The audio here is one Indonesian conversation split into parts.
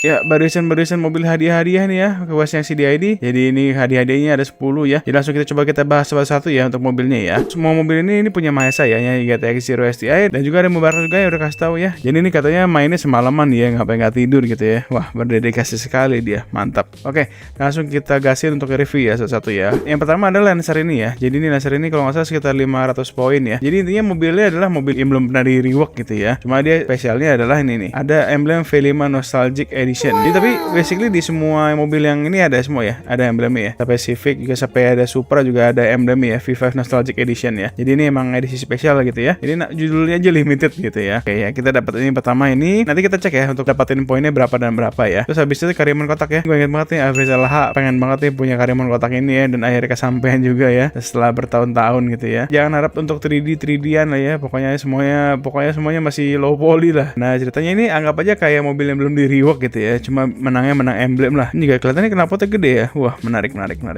Ya, barisan-barisan mobil hadiah-hadiah nih ya, kepuasnya CDID. Jadi ini hadiah-hadiahnya ada 10 ya. Jadi langsung kita coba kita bahas satu-satu ya untuk mobilnya ya. Semua mobil ini punya Mahesa ya, yang GTX Zero STI, dan juga ada Mubarak juga yang udah kasih tahu ya. Jadi ini katanya mainnya semalaman ya, ngapain nggak tidur gitu ya. Wah, berdedikasi sekali dia, mantap. Oke, langsung kita gasin untuk review ya satu-satu ya. Yang pertama adalah Lancer ini ya. Jadi ini Lancer ini kalau nggak salah sekitar 500 poin ya. Jadi intinya mobilnya adalah mobil yang belum pernah di rework gitu ya. Cuma dia spesialnya adalah ini nih. Ada emblem V5 Nostalgic Edition. Jadi tapi basically di semua mobil yang ini ada semua ya, ada emblemnya ya. Sampai Civic juga, sampai ada Supra juga ada emblemnya ya, V5 Nostalgic Edition ya. Jadi ini emang edisi spesial gitu ya. Jadi judulnya aja limited gitu ya. Oke ya, kita dapat ini pertama ini. Nanti kita cek ya untuk dapatin poinnya berapa dan berapa ya. Terus habis itu Karimun kotak ya. Gue inget banget nih Afrizal H pengen banget nih punya Karimun kotak ini ya, dan akhirnya kesampaian juga ya setelah bertahun-tahun gitu ya. Jangan harap untuk 3D-3D-an lah ya. Pokoknya semuanya masih low poly lah. Nah, ceritanya ini anggap aja kayak mobil yang belum di rework gitu ya, cuma menang emblem lah. Ini juga kelihatannya knalpotnya gede ya. Wah, menarik.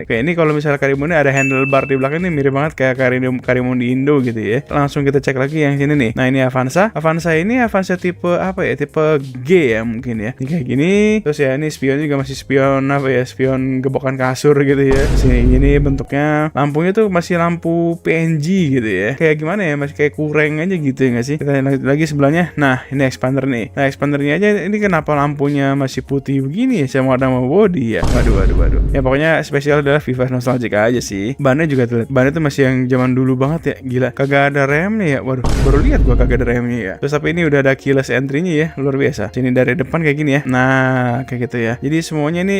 Kayak ini kalau misalnya Karimunnya ada handlebar di belakang, ini mirip banget kayak Karimun di Indo gitu ya. Langsung kita cek lagi yang sini nih. Nah, ini Avanza ini Avanza tipe apa ya, tipe G ya mungkin ya. Ini kayak gini. Terus ya ini spionnya juga masih spion apa ya, spion gebokan kasur gitu ya. Sini gini bentuknya, lampunya tuh masih lampu PNG gitu ya. Kayak gimana ya, masih kayak kurang aja gitu ya nggak sih. Kita lanjut lagi sebelahnya. Nah, ini expander nih. Nah, expandernya aja ini kenapa lampunya masih putih begini ya, sama warna body ya. Waduh. Ya pokoknya spesial adalah V5 Nostalgic aja sih. Bannya juga tuh, bannya tuh masih yang zaman dulu banget ya. Gila, kagak ada remnya ya. Waduh, baru lihat gua kagak ada remnya ya. Terus tapi ini udah ada keyless entry-nya ya, luar biasa. Sini dari depan kayak gini ya. Nah, kayak gitu ya. Jadi semuanya ini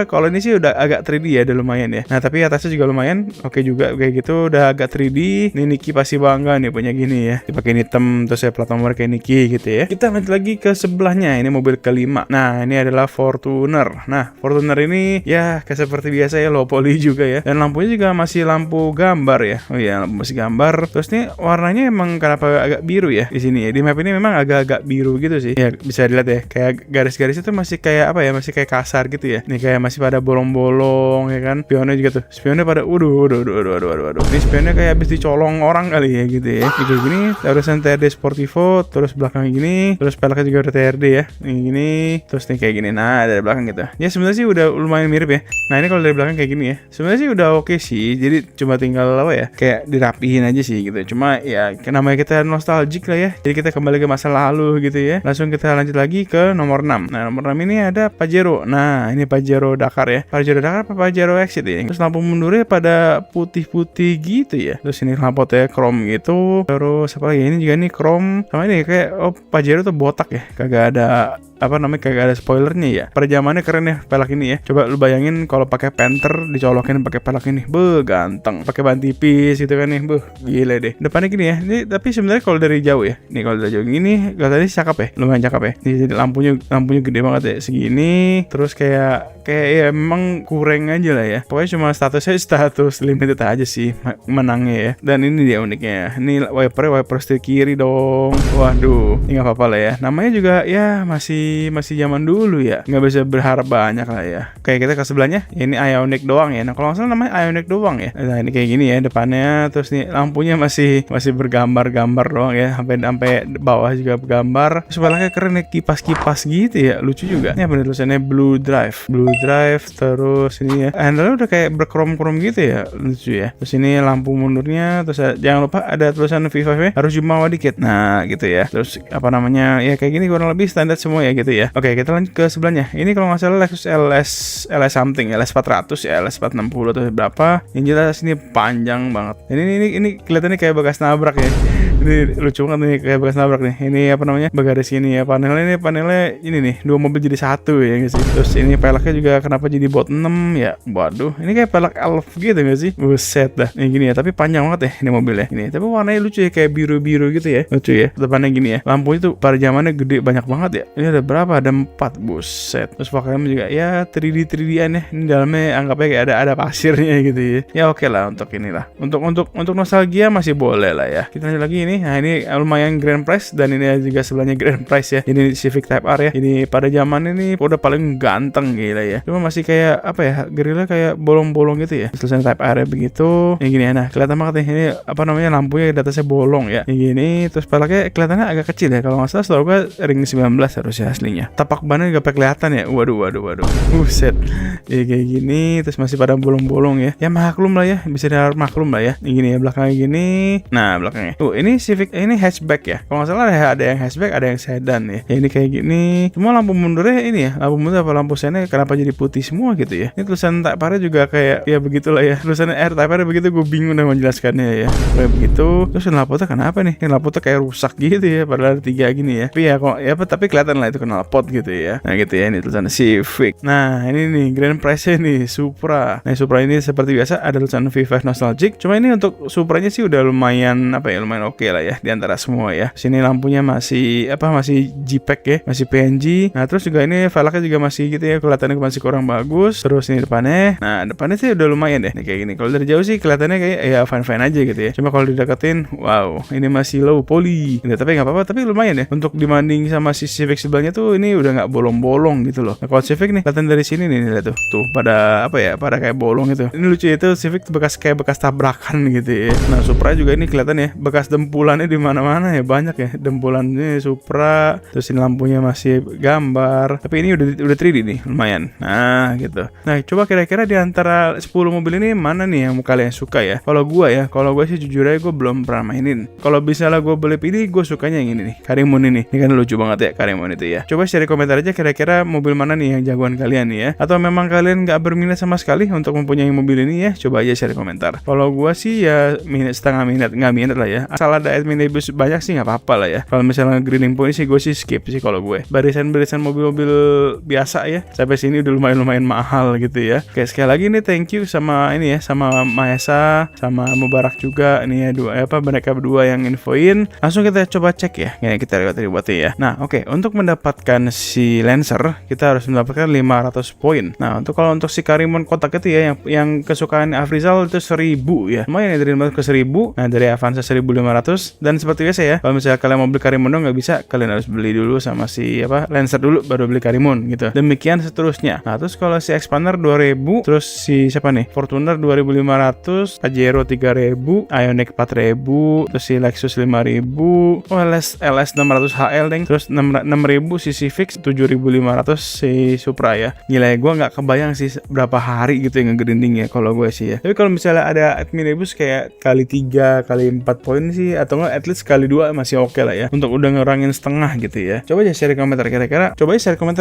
kalau ini sih udah agak 3D ya, udah lumayan ya. Nah, tapi atasnya juga lumayan. Oke juga kayak gitu, udah agak 3D. Nih Niki pasti bangga nih punya gini ya. Dipakai hitam terus ya plat nomor kayak Niki gitu ya. Kita lanjut lagi ke sebelahnya. Ini mobil kelima. Nah, ini adalah Fortuner. Nah, Fortuner ini ya kayak seperti biasa ya, low poly juga ya. Dan lampunya juga masih lampu gambar ya. Oh iya, lampu masih gambar. Terus nih warnanya emang kenapa agak biru ya di sini ya. Di map ini memang agak-agak biru gitu sih. Ya bisa dilihat ya, kayak garis-garis itu masih kayak apa ya, masih kayak kasar gitu ya. Nih kayak masih pada bolong-bolong ya kan. Spionnya juga tuh. Spionnya pada waduh. Ini spionnya kayak habis dicolong orang kali ya gitu ya. Kayak gini, terusan TRD Sportivo, terus belakang gini, terus peleknya juga udah TRD ya. Gini, terus nih kayak gini. Nah, dari belakang gitu. Ya sebenarnya sih udah lumayan mirip ya. Nah, ini kalau dari belakang kayak gini ya. Sebenarnya sih udah oke sih. Jadi cuma tinggal apa ya? Kayak dirapihin aja sih gitu. Cuma ya namanya kita nostalgic lah ya. Jadi kita kembali ke masa lalu gitu ya. Langsung kita lanjut lagi ke nomor 6. Nah, nomor 6 ini ada Pajero. Nah, ini Pajero Dakar ya. Pajero Dakar apa Pajero Exit ya? Terus lampu mundurnya pada putih-putih gitu ya. Terus ini lampunya chrome gitu. Terus apa lagi? Ini juga nih chrome. Sama ini kayak Pajero tuh botak ya. Kagak ada kagak ada spoilernya ya. Pada zamannya keren ya pelek ini ya. Coba lu bayangin kalau pakai Panther dicolokin pakai pelek ini. Ganteng. Pakai ban tipis gitu kan nih. Gila deh. Depannya gini ya. Ini tapi sebenarnya kalau dari jauh ya. Nih kalau dari jauh gini katanya cakep ya. Lumayan cakep ya. Nih jadi lampunya gede banget ya. Segini. Terus kayak ya emang kurang aja lah ya. Pokoknya cuma status limited aja sih menangnya ya. Dan ini dia uniknya. Ini wiper setir kiri dong. Waduh. Ini gak apa-apa lah ya. Namanya juga ya masih zaman dulu ya, nggak bisa berharap banyak lah ya. Kayak kita ke sebelahnya, ya ini Ioniq doang ya. Nah, kalau nggak salah namanya Ioniq doang ya. Nah, ini kayak gini ya depannya. Terus nih lampunya masih bergambar-gambar doang ya, sampai bawah juga bergambar. Terus belakangnya keren ya, kipas-kipas gitu ya, lucu juga. Ini apa nih tulisannya Blue Drive. Terus ini ya, handle udah kayak berkrom-krom gitu ya, lucu ya. Terus ini lampu mundurnya. Terus jangan lupa ada tulisan V5 harus jumawa dikit. Nah, gitu ya. Terus apa namanya ya kayak gini kurang lebih standar semua ya gitu ya. Oke, kita lanjut ke sebelahnya. Ini kalau nggak salah Lexus LS something, LS 400 ya, LS 460 atau berapa. Yang jelas ini panjang banget. Ini kelihatannya kayak bekas nabrak ya. Ini lucu banget nih, kayak bekas nabrak nih. Ini apa namanya? Bagaris ini ya. Panelnya ini nih, dua mobil jadi satu ya guys. Terus ini peleknya juga kenapa jadi bot 6 ya? Waduh, ini kayak pelek elf gitu gak sih? Buset dah. Ini gini ya, tapi panjang banget ya ini mobilnya. Ini, tapi warnanya lucu ya, kayak biru-biru gitu ya. Lucu ya. Depannya gini ya. Lampunya tuh pada zamannya gede banyak banget ya. Ini ada berapa? Ada 4, buset. Terus pakaiannya juga ya 3D-3D-an ya. Ini dalamnya anggapnya kayak ada pasirnya gitu ya. Ya oke lah untuk inilah. Untuk nostalgia masih boleh lah ya. Kita lanjut lagi lagi nih. Nah ini lumayan grand prize, dan ini juga sebelahnya grand prize ya. Ini Civic Type R ya. Ini pada zaman ini udah paling ganteng gila ya. Cuma masih kayak apa ya, grillnya kayak bolong-bolong gitu ya. Tulisan Type R ya begitu. Yang gini ya. Nah kelihatan banget nih, ini apa namanya, lampunya di atasnya bolong ya. Yang gini, terus peleknya kelihatannya agak kecil ya. Kalau nggak salah setahu gue ring 19 harusnya aslinya. Tapak bannya juga kelihatan ya. Waduh. Buset. Ya kayak gini, terus masih pada bolong-bolong ya. Ya maklum lah ya, bisa maklum lah ya. Yang gini ya, belakangnya gini. Nah belakangnya. Ini Civic, ini hatchback ya. Kalau nggak salah ada yang hatchback, ada yang sedan ya. Ya ini kayak gini. Cuma lampu mundurnya ini ya, lampu mundur apa lampu sennya kenapa jadi putih semua gitu ya. Ini tulisan Type R juga kayak ya begitulah ya. Tulisan R Type R begitu, gue bingung udah menjelaskannya ya. Kayak begitu. Terus knalpotnya kenapa nih? Knalpotnya kayak rusak gitu ya, padahal ada 3 gini ya. Tapi ya kok ya tapi kelihatan lah itu knalpot gitu ya. Nah gitu ya, ini tulisan Civic. Nah ini nih grand prize-nya nih Supra. Nah Supra ini seperti biasa ada tulisan V5 Nostalgic. Cuma ini untuk Supranya sih udah lumayan apa ya, lumayan oke lah ya di antara semua ya. Sini lampunya masih masih JPEG ya, masih PNG. Nah terus juga ini velgnya juga masih gitu ya, kelihatannya masih kurang bagus. Terus ini depannya, nah depannya sih udah lumayan deh nih, kayak gini. Kalau dari jauh sih kelihatannya kayak ya fine aja gitu ya. Cuma kalau dideketin, wow ini masih low poly gitu. Tapi nggak apa-apa, tapi lumayan ya untuk dibanding sama si Civic sebelahnya tuh, ini udah nggak bolong-bolong gitu loh. Nah kalau Civic nih kelihatan dari sini nih, lihat tuh pada apa ya, pada kayak bolong gitu. Ini lucu itu Civic bekas tabrakan gitu ya. Nah Supra juga ini kelihatan ya, bekas dempulannya di mana-mana ya, banyak ya dempulannya Supra. Terus ini lampunya masih gambar, tapi ini udah 3D nih, lumayan. Nah gitu. Nah coba kira-kira di antara 10 mobil ini mana nih yang kalian suka ya? Kalau gue sih jujur aja gue belum pernah mainin. Kalau misalnya gue boleh pilih, gue sukanya yang ini nih, Karimun ini. Ini kan lucu banget ya Karimun itu ya. Coba share komentar aja kira-kira mobil mana nih yang jagoan kalian nih ya. Atau memang kalian nggak berminat sama sekali untuk mempunyai mobil ini ya? Coba aja share komentar. Kalau gue sih ya setengah minat, nggak minat lah ya. Asal ada adminibus banyak sih nggak apa-apa lah ya. Kalau misalnya grilling point sih gue sih skip sih kalau gue. Barisan mobil-mobil biasa ya, sampai sini udah lumayan mahal gitu ya. Oke sekali lagi nih thank you sama ini ya, sama Mahesa, sama Mubarak juga nih ya, mereka berdua yang infoin. Langsung kita coba cek ya, kayak kita lihat tadi buatnya ya. Nah oke, untuk mendapatkan si Lancer kita harus mendapatkan 500 poin. Nah kalau untuk si Karimun kotak itu ya, yang kesukaan Afrizal itu 1000 ya. Lumayan ya, dari 500 ke 1000. Nah dari Avanza 1500. Dan seperti biasa ya, kalau misalnya kalian mau beli Karimun dong nggak bisa, kalian harus beli dulu sama si Lancer dulu baru beli Karimun gitu. Demikian seterusnya. Nah terus kalau si Expander 2000, terus si siapa nih, Fortuner 2500, Pajero 3000, Ioniq 4000, terus si Lexus 5000, LS 600 HL deng, terus 6000 si Civic, 7500 si Supra ya. Gila ya, gue nggak kebayang sih berapa hari gitu yang ngegrinding ya kalau gue sih ya. Tapi kalau misalnya ada adminibus kayak kali 3 kali 4 poin sih, atau enggak at least kali 2 masih oke lah ya, untuk udah ngurangin setengah gitu ya. Coba aja share komentar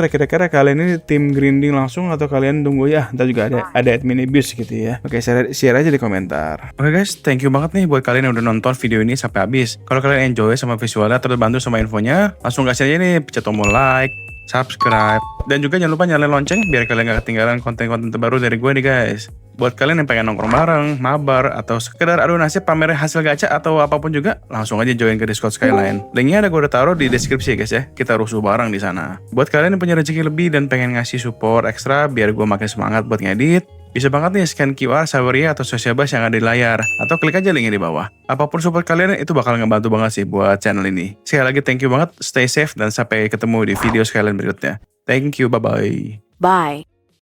kira-kira kalian ini tim grinding langsung atau kalian tunggu ya, ntar juga ada adminibus gitu ya. Oke, share aja di komentar. Oke guys, thank you banget nih buat kalian yang udah nonton video ini sampai habis. Kalau kalian enjoy sama visualnya, terbantu sama infonya, langsung kasih aja nih pencet tombol like, subscribe, dan juga jangan lupa nyalain lonceng biar kalian gak ketinggalan konten-konten terbaru dari gue nih guys. Buat kalian yang pengen nongkrong bareng, mabar, atau sekedar adu nasib pamer hasil gacha atau apapun juga, langsung aja join ke Discord Skyline. Linknya ada gue udah taruh di deskripsi ya guys ya. Kita rusuh bareng di sana. Buat kalian yang punya rezeki lebih dan pengen ngasih support ekstra biar gue makin semangat buat ngedit, bisa banget nih scan QR Saweria atau Sosialbas yang ada di layar, atau klik aja linknya di bawah. Apapun support kalian itu bakal ngebantu banget sih buat channel ini. Sekali lagi thank you banget, stay safe, dan sampai ketemu di video Skyline berikutnya. Thank you, bye-bye. Bye.